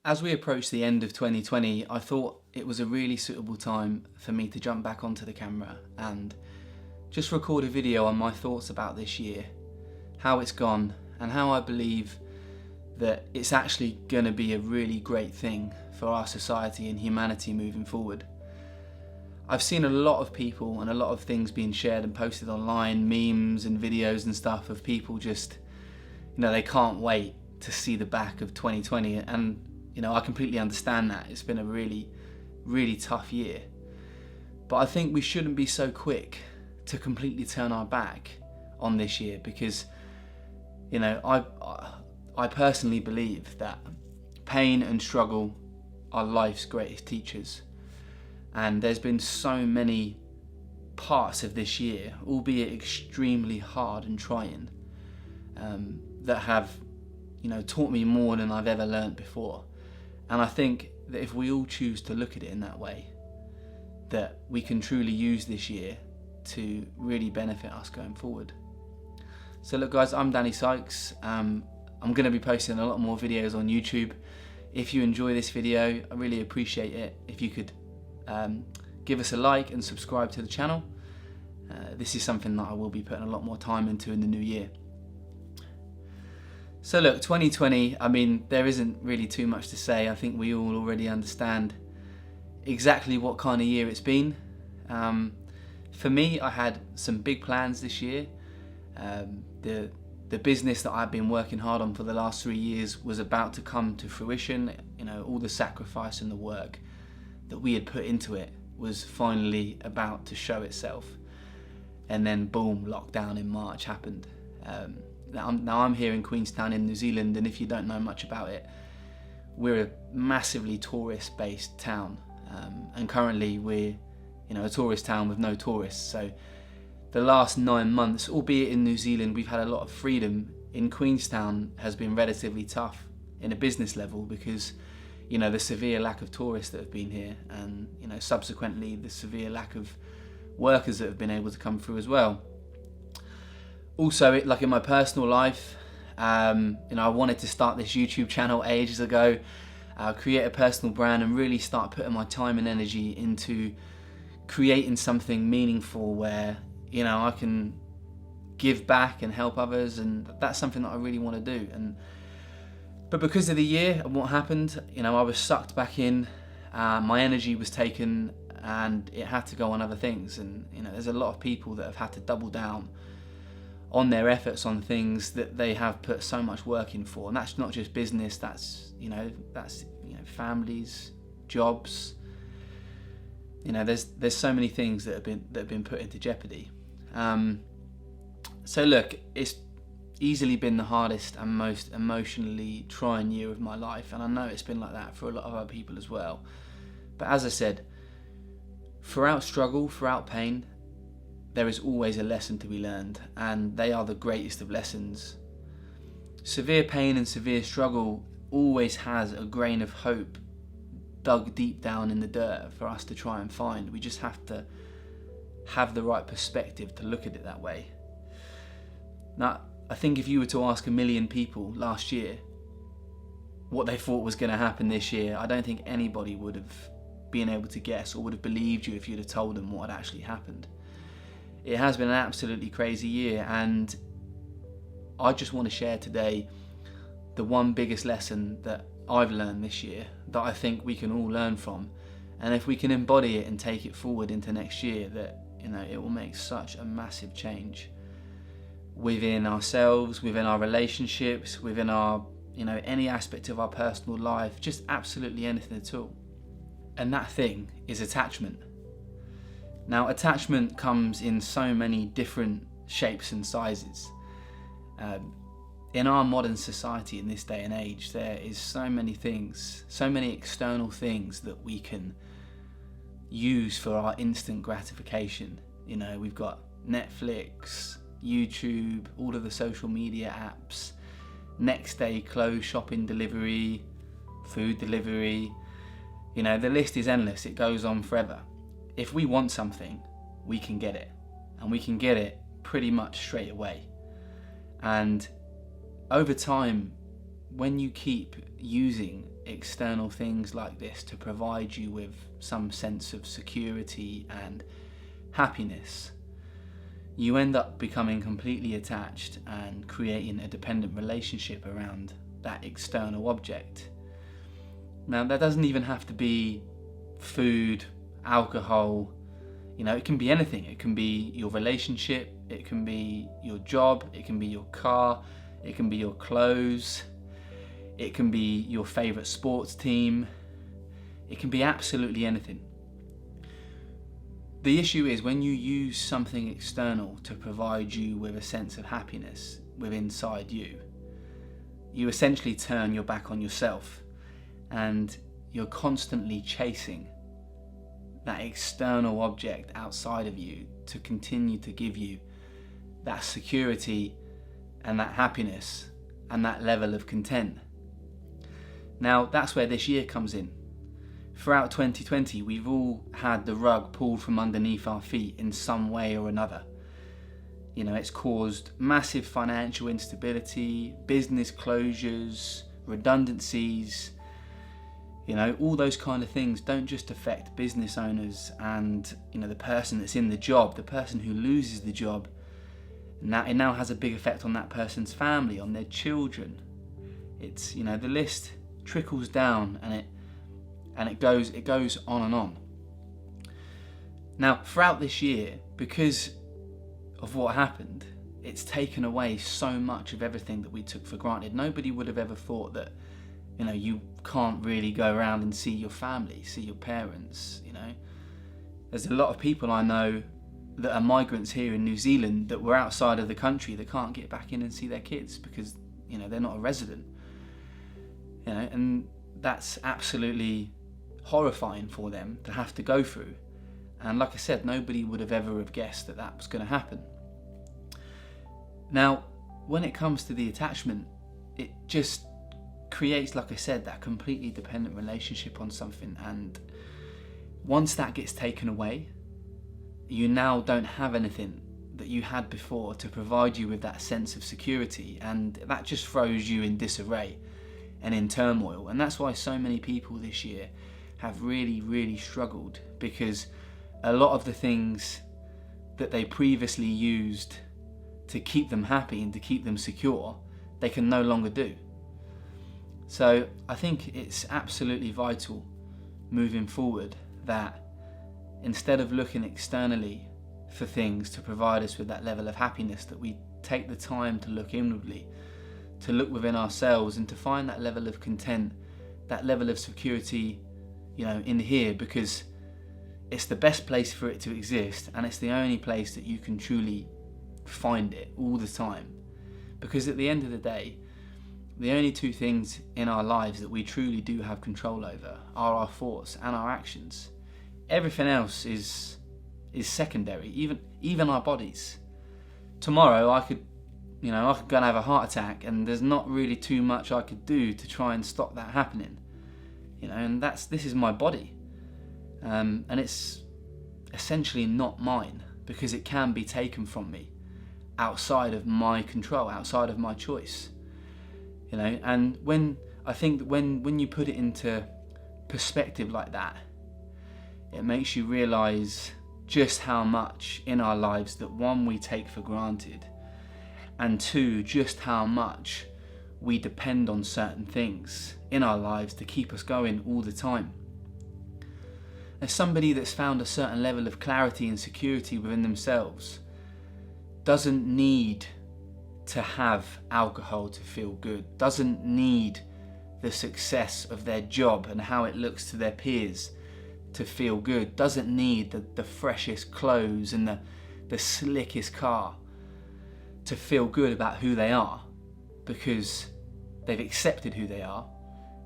As we approach the end of 2020, I thought it was a really suitable time for me to jump back onto the camera and just record a video on my thoughts about this year, how it's gone, and how I believe that it's actually going to be a really great thing for our society and humanity moving forward. I've seen a lot of people and a lot of things being shared and posted online, memes and videos and stuff of people just, they can't wait to see the back of 2020, and I completely understand that. It's been a really, really tough year. But I think we shouldn't be so quick to completely turn our back on this year because, I personally believe that pain and struggle are life's greatest teachers. And there's been so many parts of this year, albeit extremely hard and trying, that have, taught me more than I've ever learnt before. And I think that if we all choose to look at it in that way, that we can truly use this year to really benefit us going forward. So look guys, I'm Danny Sykes. I'm going to be posting a lot more videos on YouTube. If you enjoy this video, I really appreciate it if you could give us a like and subscribe to the channel. This is something that I will be putting a lot more time into in the new year. So look, 2020, there isn't really too much to say. I think we all already understand exactly what kind of year it's been. For me, I had some big plans this year. The business that I've been working hard on for the last 3 years was about to come to fruition. All the sacrifice and the work that we had put into it was finally about to show itself. And then boom, lockdown in March happened. Now I'm here in Queenstown in New Zealand, and if you don't know much about it, we're a massively tourist-based town, and currently we're a tourist town with no tourists. So the last 9 months, albeit in New Zealand we've had a lot of freedom, in Queenstown has been relatively tough in a business level because the severe lack of tourists that have been here, and subsequently the severe lack of workers that have been able to come through as well. Also, like in my personal life, I wanted to start this YouTube channel ages ago, create a personal brand and really start putting my time and energy into creating something meaningful where, I can give back and help others, and that's something that I really want to do. But because of the year and what happened, I was sucked back in, my energy was taken and it had to go on other things. And, there's a lot of people that have had to double down on their efforts on things that they have put so much work in for, and that's not just business. That's families, jobs. There's so many things that have been put into jeopardy. So look, it's easily been the hardest and most emotionally trying year of my life, and I know it's been like that for a lot of other people as well. But as I said, throughout struggle, throughout pain, there is always a lesson to be learned, and they are the greatest of lessons. Severe pain and severe struggle always has a grain of hope dug deep down in the dirt for us to try and find. We just have to have the right perspective to look at it that way. Now, I think if you were to ask 1 million people last year what they thought was going to happen this year, I don't think anybody would have been able to guess or would have believed you if you'd have told them what had actually happened. It has been an absolutely crazy year, and I just want to share today the one biggest lesson that I've learned this year that I think we can all learn from, and if we can embody it and take it forward into next year, that it will make such a massive change within ourselves, within our relationships, within our any aspect of our personal life, just absolutely anything at all. And that thing is attachment. Now, attachment comes in so many different shapes and sizes. In our modern society in this day and age, there is so many things, so many external things that we can use for our instant gratification. We've got Netflix, YouTube, all of the social media apps, next day clothes shopping delivery, food delivery. The list is endless, it goes on forever. If we want something, we can get it, and we can get it pretty much straight away. And over time, when you keep using external things like this to provide you with some sense of security and happiness, you end up becoming completely attached and creating a dependent relationship around that external object. Now, that doesn't even have to be food, alcohol, it can be anything. It can be your relationship, it can be your job, it can be your car, it can be your clothes, it can be your favourite sports team, it can be absolutely anything. The issue is when you use something external to provide you with a sense of happiness within inside you, you essentially turn your back on yourself and you're constantly chasing that external object outside of you to continue to give you that security and that happiness and that level of content. Now, that's where this year comes in. Throughout 2020, we've all had the rug pulled from underneath our feet in some way or another. It's caused massive financial instability, business closures, redundancies. All those kind of things don't just affect business owners and, the person that's in the job, the person who loses the job. It now has a big effect on that person's family, on their children. It's, the list trickles down and it goes on and on. Now, throughout this year, because of what happened, it's taken away so much of everything that we took for granted. Nobody would have ever thought that, you can't really go around and see your family, see your parents, There's a lot of people I know that are migrants here in New Zealand that were outside of the country that can't get back in and see their kids because, they're not a resident. And that's absolutely horrifying for them to have to go through. And like I said, nobody would have ever have guessed that that was going to happen. Now, when it comes to the attachment, it just creates, like I said, that completely dependent relationship on something. And once that gets taken away, you now don't have anything that you had before to provide you with that sense of security, and that just throws you in disarray and in turmoil. And that's why so many people this year have really, really struggled, because a lot of the things that they previously used to keep them happy and to keep them secure, they can no longer do. So I think it's absolutely vital moving forward that instead of looking externally for things to provide us with that level of happiness, that we take the time to look inwardly, to look within ourselves and to find that level of content, that level of security, in here, because it's the best place for it to exist, and it's the only place that you can truly find it all the time. Because at the end of the day, the only two things in our lives that we truly do have control over are our thoughts and our actions. Everything else is secondary, even our bodies. Tomorrow I could go and have a heart attack, and there's not really too much I could do to try and stop that happening. And this is my body. And it's essentially not mine, because it can be taken from me outside of my control, outside of my choice. And when you put it into perspective like that, it makes you realise just how much in our lives that, one, we take for granted, and two, just how much we depend on certain things in our lives to keep us going all the time. As somebody that's found a certain level of clarity and security within themselves doesn't need to have alcohol to feel good, doesn't need the success of their job and how it looks to their peers to feel good, doesn't need the freshest clothes and the slickest car to feel good about who they are, because they've accepted who they are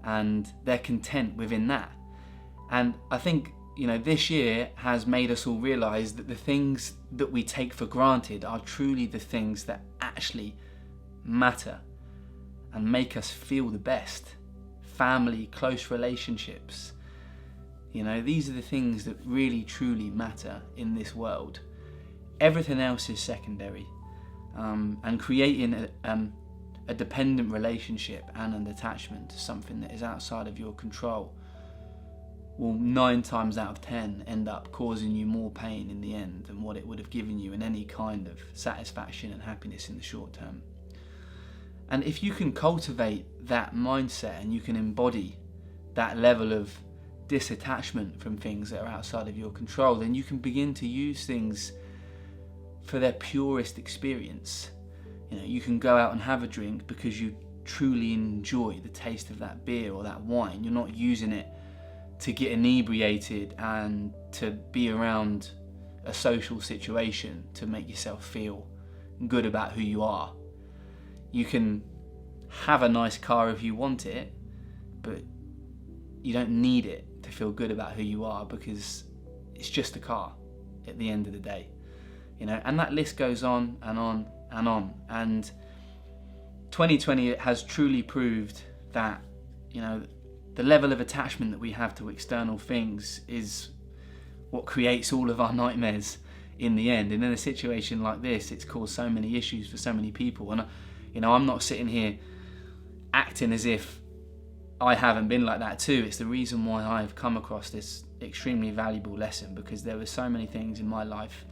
and they're content within that. And I think, this year has made us all realise that the things that we take for granted are truly the things that actually matter and make us feel the best. Family, close relationships, these are the things that really truly matter in this world. Everything else is secondary. And creating a dependent relationship and an attachment to something that is outside of your control will 9 times out of 10 end up causing you more pain in the end than what it would have given you in any kind of satisfaction and happiness in the short term. And if you can cultivate that mindset and you can embody that level of disattachment from things that are outside of your control, then you can begin to use things for their purest experience. You know, you can go out and have a drink because you truly enjoy the taste of that beer or that wine. You're not using it to get inebriated and to be around a social situation to make yourself feel good about who you are. You can have a nice car if you want it, but you don't need it to feel good about who you are, because it's just a car at the end of the day. You know, and that list goes on and on and on. And 2020 has truly proved that, you know, the level of attachment that we have to external things is what creates all of our nightmares in the end. And in a situation like this, it's caused so many issues for so many people. And, you know, I'm not sitting here acting as if I haven't been like that too. It's the reason why I've come across this extremely valuable lesson, because there were so many things in my life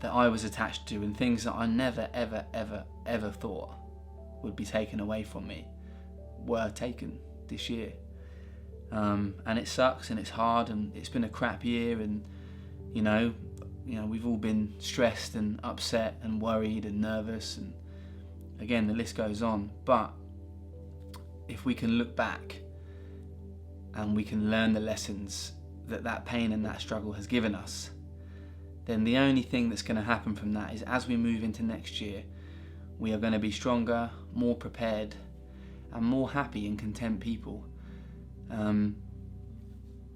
that I was attached to, and things that I never, ever, ever, ever thought would be taken away from me were taken this year. And it sucks and it's hard and it's been a crap year, and you know we've all been stressed and upset and worried and nervous, and again the list goes on. But if we can look back and we can learn the lessons that pain and that struggle has given us, then the only thing that's going to happen from that is, as we move into next year, we are going to be stronger, more prepared, and more happy and content people.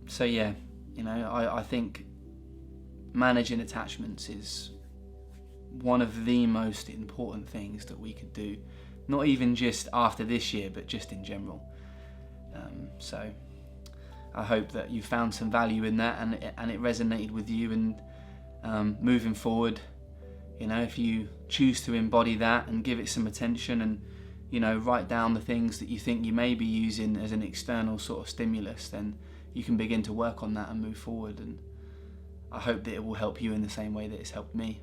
So yeah, you know, I think managing attachments is one of the most important things that we could do, not even just after this year, but just in general. So I hope that you found some value in that, and it resonated with you. And moving forward, you know, if you choose to embody that and give it some attention, and you know, write down the things that you think you may be using as an external sort of stimulus, then you can begin to work on that and move forward. And I hope that it will help you in the same way that it's helped me.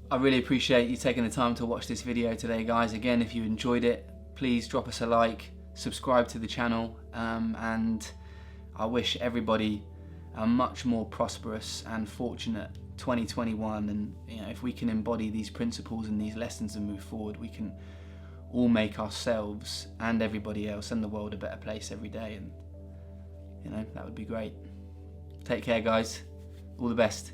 I really appreciate you taking the time to watch this video today, guys. Again, if you enjoyed it, please drop us a like, subscribe to the channel, and I wish everybody a much more prosperous and fortunate 2021. And you know, if we can embody these principles and these lessons and move forward, we can all make ourselves and everybody else and the world a better place every day. And you know, that would be great. Take care, guys. All the best.